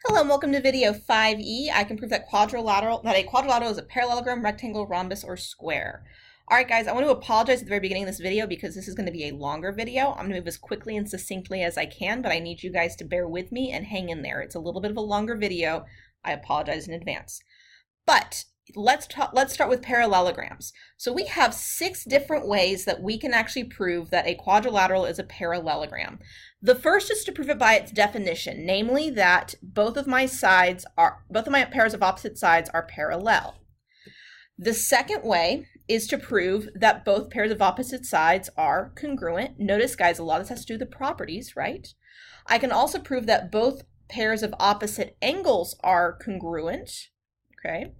Hello and welcome to video 5E. I can prove that a quadrilateral is a parallelogram, rectangle, rhombus, or square. All right, guys, I want to apologize at the very beginning of this video because this is going to be a longer video. I'm going to move as quickly and succinctly as I can, but I need you guys to bear with me and hang in there. It's a little bit of a longer video. I apologize in advance. But let's start with parallelograms. So we have 6 different ways that we can actually prove that a quadrilateral is a parallelogram. The first is to prove it by its definition, namely that both of my pairs of opposite sides are parallel. The second way is to prove that both pairs of opposite sides are congruent. Notice, guys, a lot of this has to do with the properties, right? I can also prove that both pairs of opposite angles are congruent, okay?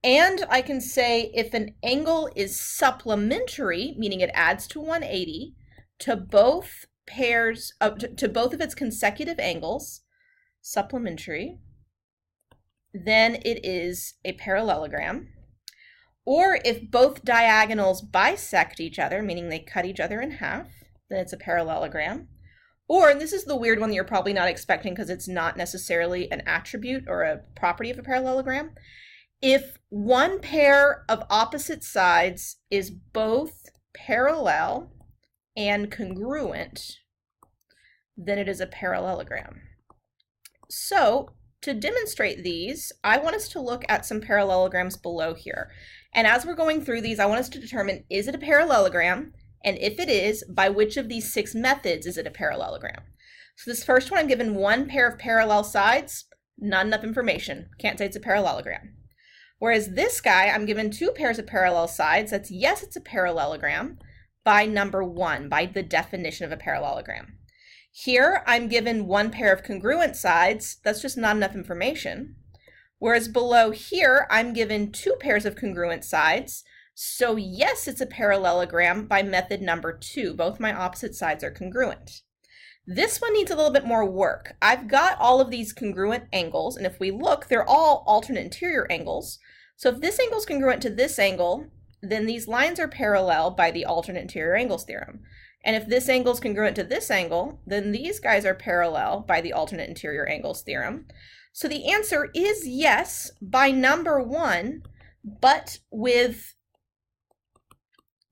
And I can say if an angle is supplementary, meaning it adds to 180, to both of its consecutive angles, supplementary, then it is a parallelogram. Or if both diagonals bisect each other, meaning they cut each other in half, then it's a parallelogram. Or, and this is the weird one that you're probably not expecting because it's not necessarily an attribute or a property of a parallelogram, if one pair of opposite sides is both parallel and congruent, then it is a parallelogram. So to demonstrate these, I want us to look at some parallelograms below here. And as we're going through these, I want us to determine, is it a parallelogram? And if it is, by which of these 6 methods is it a parallelogram? So this first one, I'm given one pair of parallel sides, not enough information. Can't say it's a parallelogram. Whereas this guy, I'm given 2 pairs of parallel sides. That's yes, it's a parallelogram by number 1, by the definition of a parallelogram. Here, I'm given 1 pair of congruent sides. That's just not enough information. Whereas below here, I'm given 2 pairs of congruent sides. So yes, it's a parallelogram by method number 2. Both my opposite sides are congruent. This one needs a little bit more work. I've got all of these congruent angles, and if we look, they're all alternate interior angles. So if this angle is congruent to this angle, then these lines are parallel by the alternate interior angles theorem. And if this angle is congruent to this angle, then these guys are parallel by the alternate interior angles theorem. So the answer is yes by number 1, but with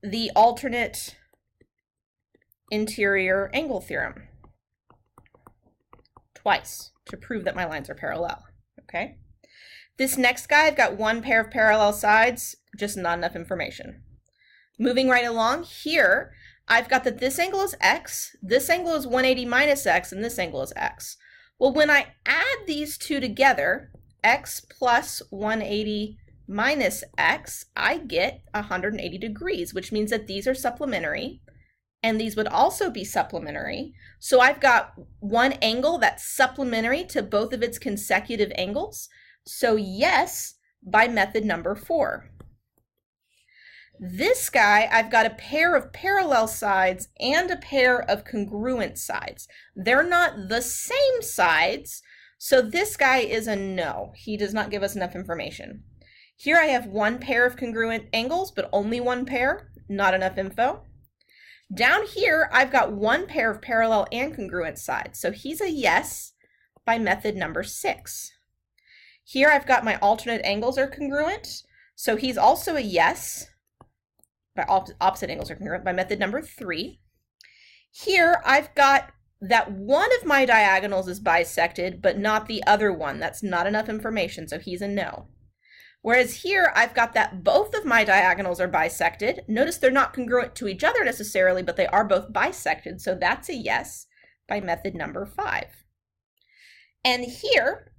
the alternate interior angle theorem twice to prove that my lines are parallel, okay? This next guy, I've got 1 pair of parallel sides, just not enough information. Moving right along here, I've got that this angle is x, this angle is 180 minus x, and this angle is x. Well, when I add these two together, x plus 180 minus x, I get 180 degrees, which means that these are supplementary, and these would also be supplementary. So I've got one angle that's supplementary to both of its consecutive angles. So yes, by method number 4. This guy, I've got a pair of parallel sides and a pair of congruent sides. They're not the same sides, so this guy is a no. He does not give us enough information. Here I have 1 pair of congruent angles, but only 1 pair, not enough info. Down here, I've got 1 pair of parallel and congruent sides, so he's a yes by method number 6. Here I've got my alternate angles are congruent, so he's also a yes by opposite angles are congruent by method number 3. Here I've got that one of my diagonals is bisected, but not the other one. That's not enough information, so he's a no. Whereas here I've got that both of my diagonals are bisected. Notice they're not congruent to each other necessarily, but they are both bisected, so that's a yes by method number 5. And here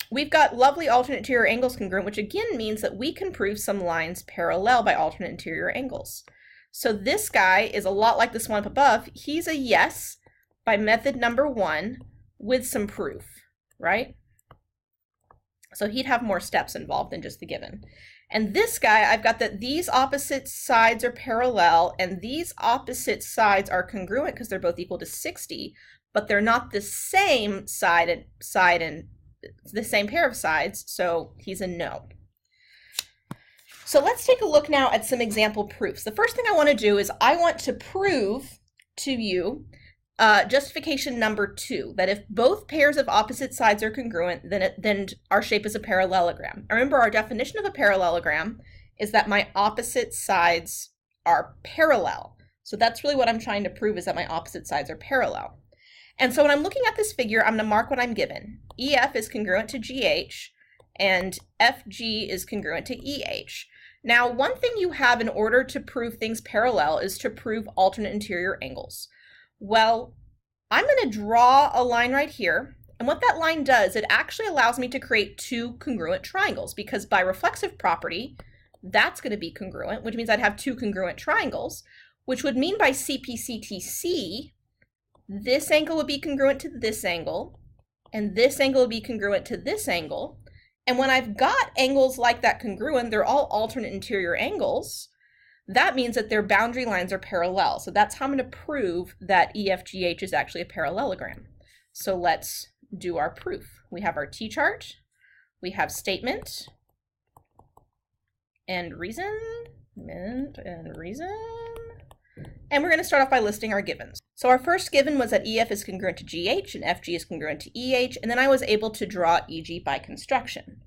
we've got lovely alternate interior angles congruent, which again means that we can prove some lines parallel by alternate interior angles. So this guy is a lot like this one up above. He's a yes by method number 1 with some proof, right? So he'd have more steps involved than just the given. And this guy, I've got that these opposite sides are parallel and these opposite sides are congruent because they're both equal to 60, but they're not the same side and the same pair of sides, so he's a no. So let's take a look now at some example proofs. The first thing I want to do is I want to prove to you Justification number 2, that if both pairs of opposite sides are congruent, then our shape is a parallelogram. Remember, our definition of a parallelogram is that my opposite sides are parallel. So that's really what I'm trying to prove, is that my opposite sides are parallel. And so when I'm looking at this figure, I'm going to mark what I'm given. EF is congruent to GH, and FG is congruent to EH. Now, one thing you have in order to prove things parallel is to prove alternate interior angles. Well, I'm going to draw a line right here, and what that line does, it actually allows me to create two congruent triangles, because by reflexive property, that's going to be congruent, which means I'd have two congruent triangles, which would mean by CPCTC, this angle would be congruent to this angle, and this angle would be congruent to this angle. And when I've got angles like that congruent, they're all alternate interior angles, that means that their boundary lines are parallel. So that's how I'm going to prove that EFGH is actually a parallelogram. So let's do our proof. We have our T-chart, we have statement, and reason, and we're going to start off by listing our givens. So our first given was that EF is congruent to GH and FG is congruent to EH, and then I was able to draw EG by construction.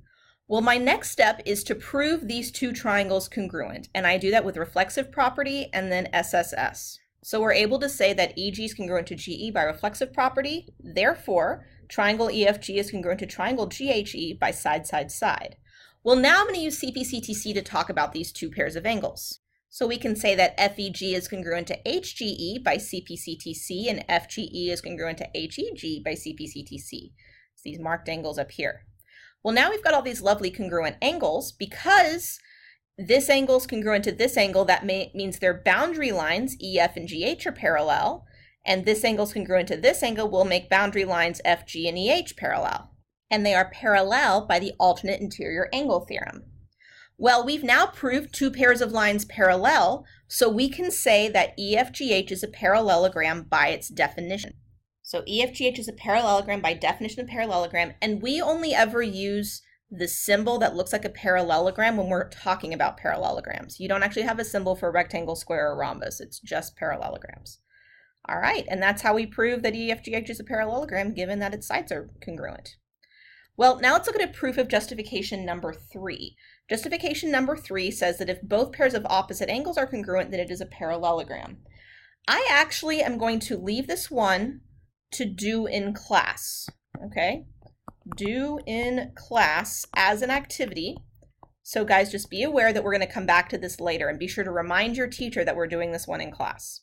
Well, my next step is to prove these two triangles congruent, and I do that with reflexive property and then SSS. So we're able to say that EG is congruent to GE by reflexive property, therefore triangle EFG is congruent to triangle GHE by side, side, side. Well, now I'm going to use CPCTC to talk about these two pairs of angles. So we can say that FEG is congruent to HGE by CPCTC and FGE is congruent to HEG by CPCTC. It's these marked angles up here. Well, now we've got all these lovely congruent angles. Because this angle is congruent to this angle, that means their boundary lines, EF and GH, are parallel, and this angle is congruent to this angle will make boundary lines FG and EH parallel. And they are parallel by the alternate interior angle theorem. Well, we've now proved two pairs of lines parallel, so we can say that EFGH is a parallelogram by its definition. So EFGH is a parallelogram by definition of parallelogram, and we only ever use the symbol that looks like a parallelogram when we're talking about parallelograms. You don't actually have a symbol for a rectangle, square, or rhombus. It's just parallelograms. All right, and that's how we prove that EFGH is a parallelogram, given that its sides are congruent. Well, now let's look at a proof of justification number 3. Justification number 3 says that if both pairs of opposite angles are congruent, then it is a parallelogram. I actually am going to leave this one to do in class, okay? Do in class as an activity. So guys, just be aware that we're going to come back to this later, and be sure to remind your teacher that we're doing this one in class.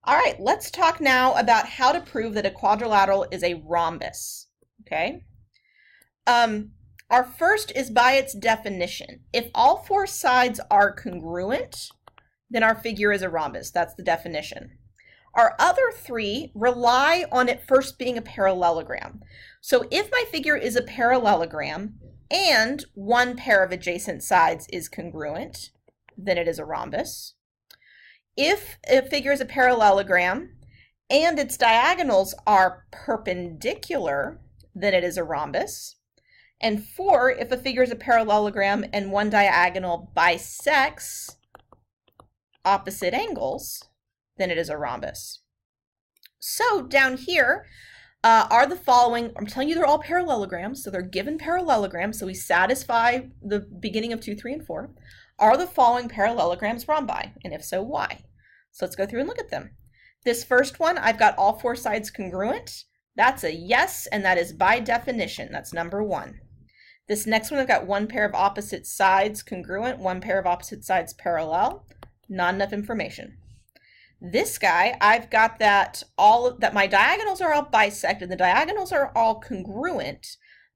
All right, let's talk now about how to prove that a quadrilateral is a rhombus, okay? Our first is by its definition. If all four sides are congruent, then our figure is a rhombus. That's the definition. Our other three rely on it first being a parallelogram. So if my figure is a parallelogram and one pair of adjacent sides is congruent, then it is a rhombus. If a figure is a parallelogram and its diagonals are perpendicular, then it is a rhombus. And 4, if a figure is a parallelogram and one diagonal bisects opposite angles, then it is a rhombus. So down here are the following. I'm telling you they're all parallelograms, so they're given parallelograms, so we satisfy the beginning of 2, 3, and 4. Are the following parallelograms rhombi? And if so, why? So let's go through and look at them. This first one, I've got all four sides congruent. That's a yes, and that is by definition. That's number 1. This next one, I've got one pair of opposite sides congruent, one pair of opposite sides parallel. Not enough information. This guy, I've got that my diagonals are all bisected, the diagonals are all congruent,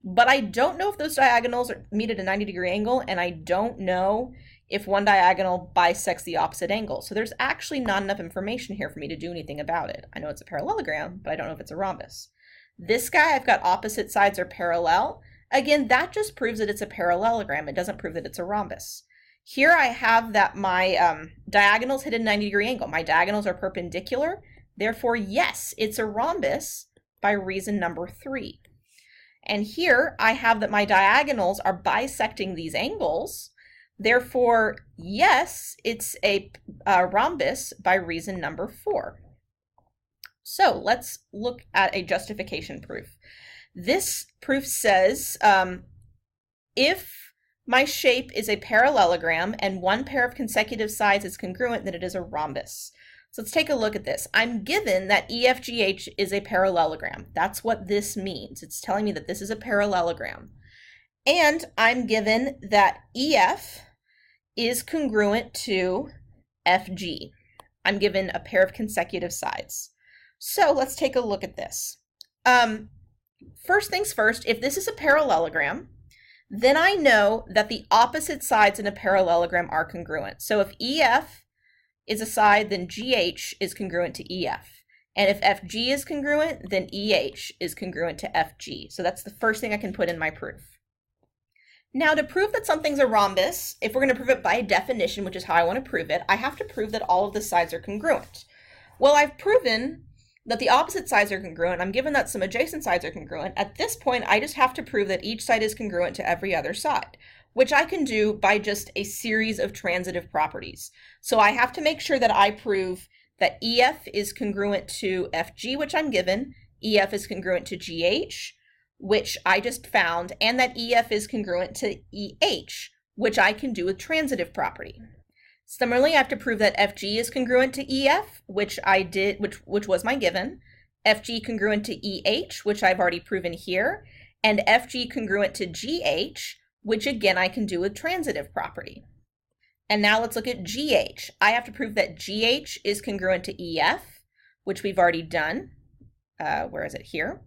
but I don't know if those diagonals meet at a 90-degree angle, and I don't know if one diagonal bisects the opposite angle. So there's actually not enough information here for me to do anything about it. I know it's a parallelogram, but I don't know if it's a rhombus. This guy, I've got opposite sides are parallel. Again, that just proves that it's a parallelogram. It doesn't prove that it's a rhombus. Here I have that my diagonals hit a 90-degree angle. My diagonals are perpendicular. Therefore, yes, it's a rhombus by reason number 3. And here I have that my diagonals are bisecting these angles. Therefore, yes, it's a rhombus by reason number 4. So let's look at a justification proof. This proof says if my shape is a parallelogram and one pair of consecutive sides is congruent, then it is a rhombus. So let's take a look at this. I'm given that EFGH is a parallelogram. That's what this means. It's telling me that this is a parallelogram. And I'm given that EF is congruent to FG. I'm given a pair of consecutive sides. So let's take a look at this. First things first, if this is a parallelogram, then I know that the opposite sides in a parallelogram are congruent. So if EF is a side, then GH is congruent to EF. And if FG is congruent, then EH is congruent to FG. So that's the first thing I can put in my proof. Now, to prove that something's a rhombus, if we're going to prove it by definition, which is how I want to prove it, I have to prove that all of the sides are congruent. Well, I've proven that the opposite sides are congruent. I'm given that some adjacent sides are congruent. At this point, I just have to prove that each side is congruent to every other side, which I can do by just a series of transitive properties. So I have to make sure that I prove that EF is congruent to FG, which I'm given, EF is congruent to GH, which I just found, and that EF is congruent to EH, which I can do with transitive property. Similarly, I have to prove that FG is congruent to EF, which I did, which was my given, FG congruent to EH, which I've already proven here, and FG congruent to GH, which again I can do with transitive property. And now let's look at GH. I have to prove that GH is congruent to EF, which we've already done. Where is it? Here.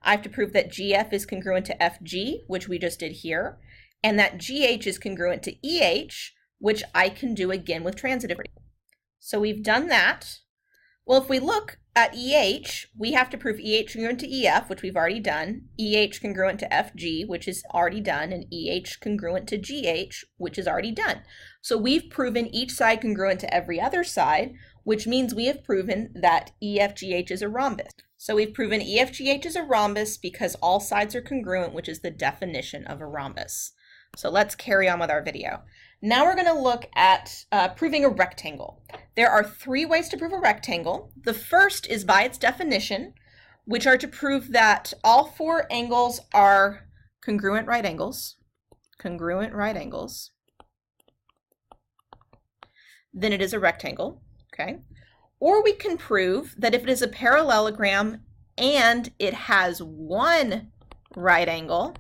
I have to prove that GF is congruent to FG, which we just did here, and that GH is congruent to EH, which I can do again with transitivity. So we've done that. Well, if we look at EH, we have to prove EH congruent to EF, which we've already done, EH congruent to FG, which is already done, and EH congruent to GH, which is already done. So we've proven each side congruent to every other side, which means we have proven that EFGH is a rhombus. So we've proven EFGH is a rhombus because all sides are congruent, which is the definition of a rhombus. So let's carry on with our video. Now we're going to look at proving a rectangle. There are three ways to prove a rectangle. The first is by its definition, which are to prove that all four angles are congruent right angles. Congruent right angles. Then it is a rectangle, okay? Or we can prove that if it is a parallelogram and it has one right angle,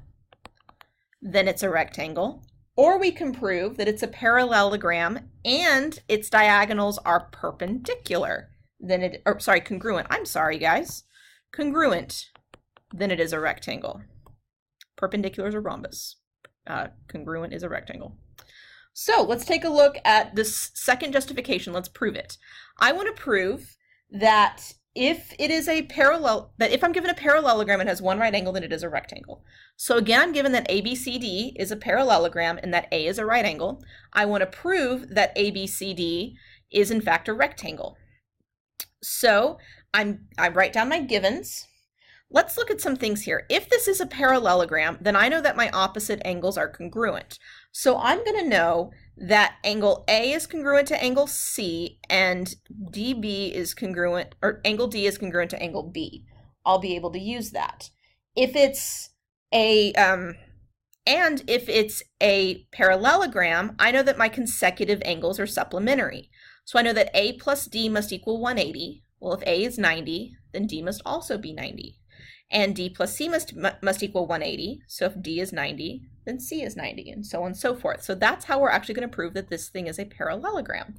then it's a rectangle. Or we can prove that it's a parallelogram and its diagonals are perpendicular. Then it, or sorry, congruent. I'm sorry, guys. Congruent. Then it is a rectangle. Perpendicular is a rhombus. Congruent is a rectangle. So let's take a look at this second justification. Let's prove it. I want to prove that if it is a parallel, that if I'm given a parallelogram and has one right angle, then it is a rectangle. So again, I'm given that ABCD is a parallelogram and that A is a right angle. I want to prove that ABCD is in fact a rectangle. So I write down my givens. Let's look at some things here. If this is a parallelogram, then I know that my opposite angles are congruent. So I'm going to know that angle A is congruent to angle C and DB is congruent, or angle D is congruent to angle B. I'll be able to use that. If it's a parallelogram, I know that my consecutive angles are supplementary. So I know that A plus D must equal 180. Well, if A is 90, then D must also be 90. And D plus C must equal 180. So if D is 90, then C is 90, and so on and so forth. So that's how we're actually going to prove that this thing is a parallelogram.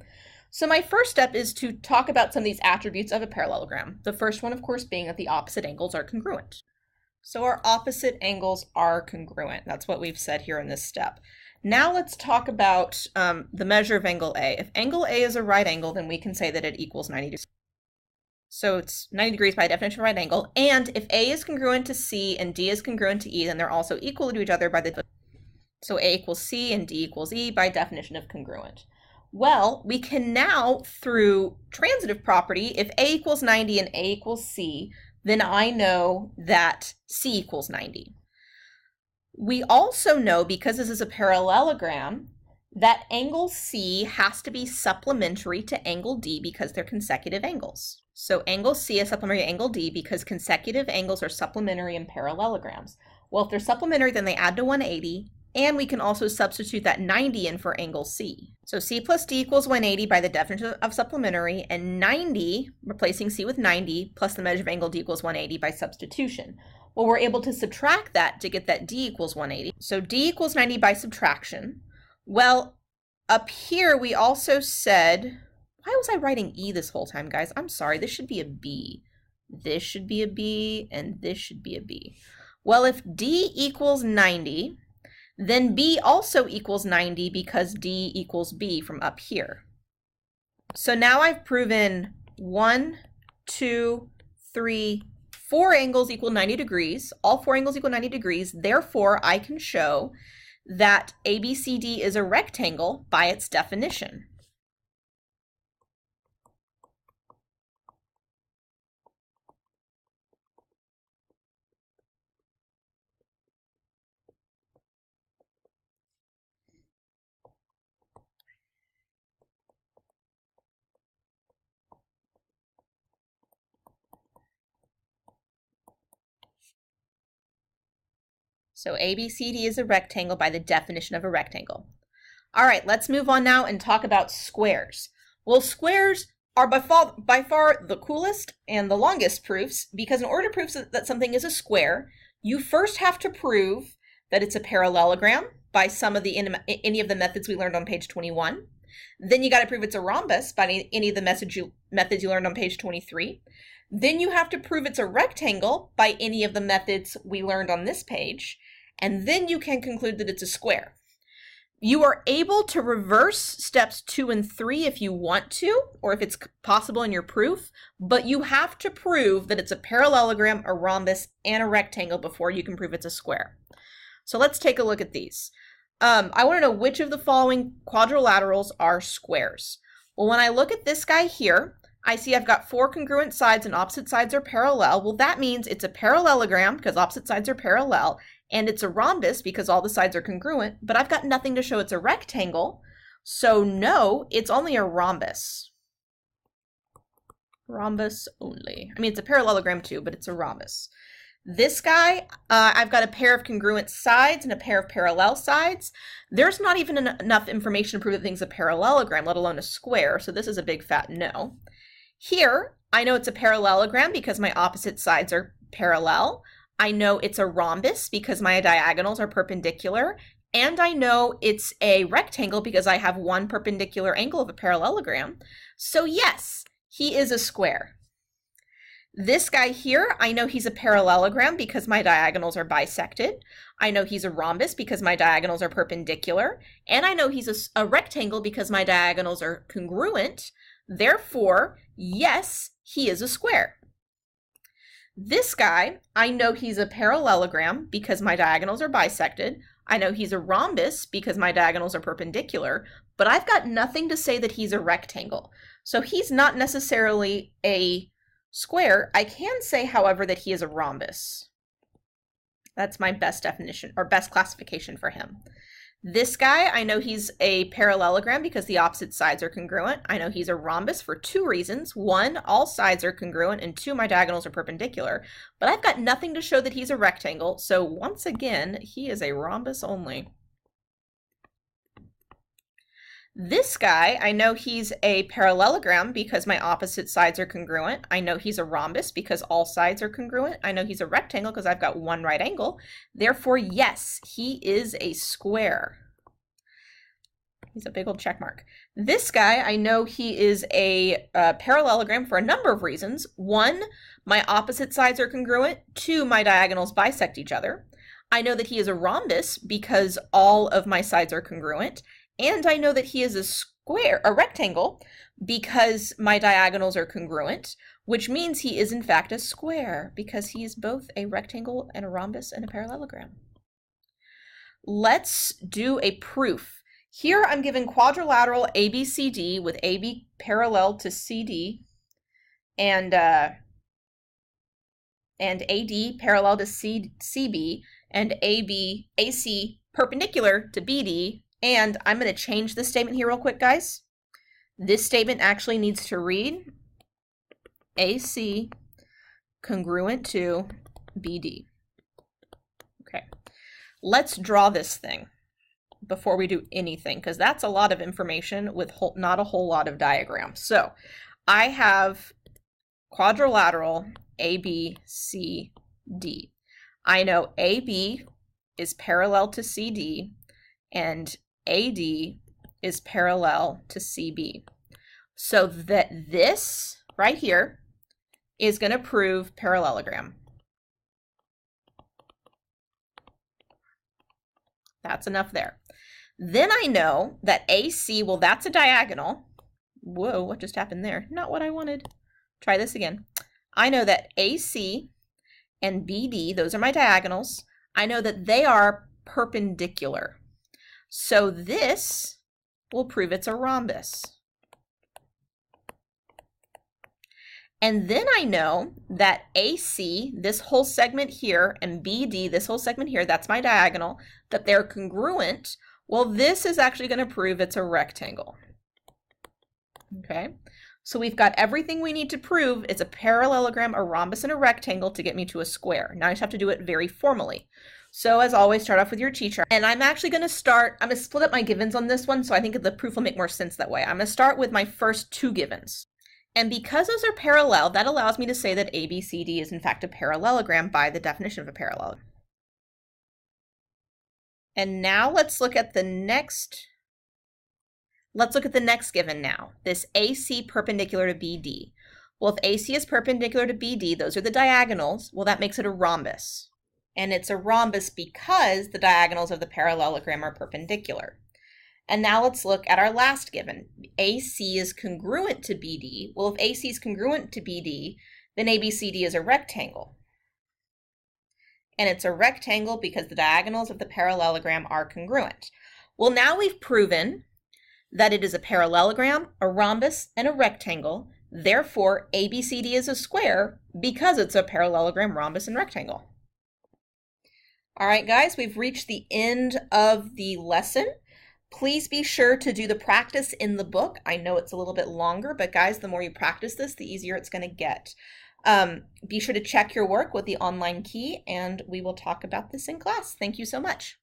So my first step is to talk about some of these attributes of a parallelogram. The first one, of course, being that the opposite angles are congruent. So our opposite angles are congruent. That's what we've said here in this step. Now let's talk about the measure of angle A. If angle A is a right angle, then we can say that it equals 90 degrees. So it's 90 degrees by definition of right angle. And if A is congruent to C and D is congruent to E, then they're also equal to each other by the, so A equals C and D equals E by definition of congruent. Well, we can now, through transitive property, if A equals 90 and A equals C, then I know that C equals 90. We also know, because this is a parallelogram, that angle C has to be supplementary to angle D because they're consecutive angles. So angle C is supplementary to angle D because consecutive angles are supplementary in parallelograms. Well, if they're supplementary, then they add to 180, and we can also substitute that 90 in for angle C. So C plus D equals 180 by the definition of supplementary, and 90, replacing C with 90, plus the measure of angle D equals 180 by substitution. Well, we're able to subtract that to get that D equals 180. So D equals 90 by subtraction. Well, up here we also said, why was I writing E this whole time, guys? I'm sorry, this should be a B. This should be a B, and this should be a B. Well, if D equals 90, then B also equals 90 because D equals B from up here. So now I've proven 1, 2, 3, 4 angles equal 90 degrees. All 4 angles equal 90 degrees. Therefore, I can show that ABCD is a rectangle by its definition. So ABCD is a rectangle by the definition of a rectangle. All right, let's move on now and talk about squares. Well, squares are by far the coolest and the longest proofs, because in order to prove that something is a square, you first have to prove that it's a parallelogram by any of the methods we learned on page 21. Then you got to prove it's a rhombus by any of the methods you learned on page 23. Then you have to prove it's a rectangle by any of the methods we learned on this page. And then you can conclude that it's a square. You are able to reverse steps 2 and 3 if you want to, or if it's possible in your proof, but you have to prove that it's a parallelogram, a rhombus, and a rectangle before you can prove it's a square. So let's take a look at these. I want to know which of the following quadrilaterals are squares. Well, when I look at this guy here, I see I've got 4 congruent sides and opposite sides are parallel. Well, that means it's a parallelogram because opposite sides are parallel, and it's a rhombus because all the sides are congruent, but I've got nothing to show it's a rectangle. So no, it's only a rhombus. Rhombus only. I mean, it's a parallelogram too, but it's a rhombus. This guy, I've got a pair of congruent sides and a pair of parallel sides. There's not even enough information to prove that thing's a parallelogram, let alone a square, so this is a big fat no. Here, I know it's a parallelogram because my opposite sides are parallel. I know it's a rhombus because my diagonals are perpendicular. And I know it's a rectangle because I have one perpendicular angle of a parallelogram. So yes, he is a square. This guy here, I know he's a parallelogram because my diagonals are bisected. I know he's a rhombus because my diagonals are perpendicular. And I know he's a rectangle because my diagonals are congruent. Therefore, yes, he is a square. This guy, I know he's a parallelogram because my diagonals are bisected. I know he's a rhombus because my diagonals are perpendicular, but I've got nothing to say that he's a rectangle. So he's not necessarily a square. I can say, however, that he is a rhombus. That's my best definition or best classification for him. This guy, I know he's a parallelogram because the opposite sides are congruent. I know he's a rhombus for 2 reasons. 1, all sides are congruent, and 2, my diagonals are perpendicular. But I've got nothing to show that he's a rectangle, so once again, he is a rhombus only. This guy, I know he's a parallelogram because my opposite sides are congruent. I know he's a rhombus because all sides are congruent. I know he's a rectangle because I've got one right angle. Therefore, yes, he is a square. He's a big old check mark. This guy, I know he is a parallelogram for a number of reasons. 1, my opposite sides are congruent. 2, my diagonals bisect each other. I know that he is a rhombus because all of my sides are congruent. And I know that he is a rectangle, because my diagonals are congruent, which means he is in fact a square because he is both a rectangle and a rhombus and a parallelogram. Let's do a proof. Here I'm given quadrilateral ABCD with AB parallel to CD and AD parallel to CB and AC perpendicular to BD. And I'm going to change this statement here real quick, guys. This statement actually needs to read, AC congruent to BD. Okay, let's draw this thing before we do anything, because that's a lot of information with not a whole lot of diagrams. So I have quadrilateral ABCD. I know AB is parallel to CD and AD is parallel to CB. So that this right here is going to prove parallelogram. That's enough there. Then I know that AC, well, that's a diagonal. Whoa, what just happened there? Not what I wanted. Try this again. I know that AC and BD, those are my diagonals. I know that they are perpendicular. So this will prove it's a rhombus. And then I know that AC, this whole segment here, and BD, this whole segment here, that's my diagonal, that they're congruent. Well, this is actually going to prove it's a rectangle. Okay, so we've got everything we need to prove it's a parallelogram, a rhombus, and a rectangle to get me to a square. Now I just have to do it very formally. So as always, start off with your teacher. And I'm actually going to split up my givens on this one, so I think the proof will make more sense that way. I'm going to start with my first two givens. And because those are parallel, that allows me to say that ABCD is in fact a parallelogram by the definition of a parallelogram. And now let's look at the next given now, this AC perpendicular to BD. Well, if AC is perpendicular to BD, those are the diagonals, well, that makes it a rhombus. And it's a rhombus because the diagonals of the parallelogram are perpendicular. And now let's look at our last given. AC is congruent to BD. Well, if AC is congruent to BD, then ABCD is a rectangle. And it's a rectangle because the diagonals of the parallelogram are congruent. Well, now we've proven that it is a parallelogram, a rhombus, and a rectangle. Therefore, ABCD is a square because it's a parallelogram, rhombus, and rectangle. All right, guys, we've reached the end of the lesson. Please be sure to do the practice in the book. I know it's a little bit longer, but guys, the more you practice this, the easier it's going to get. Be sure to check your work with the online key, and we will talk about this in class. Thank you so much.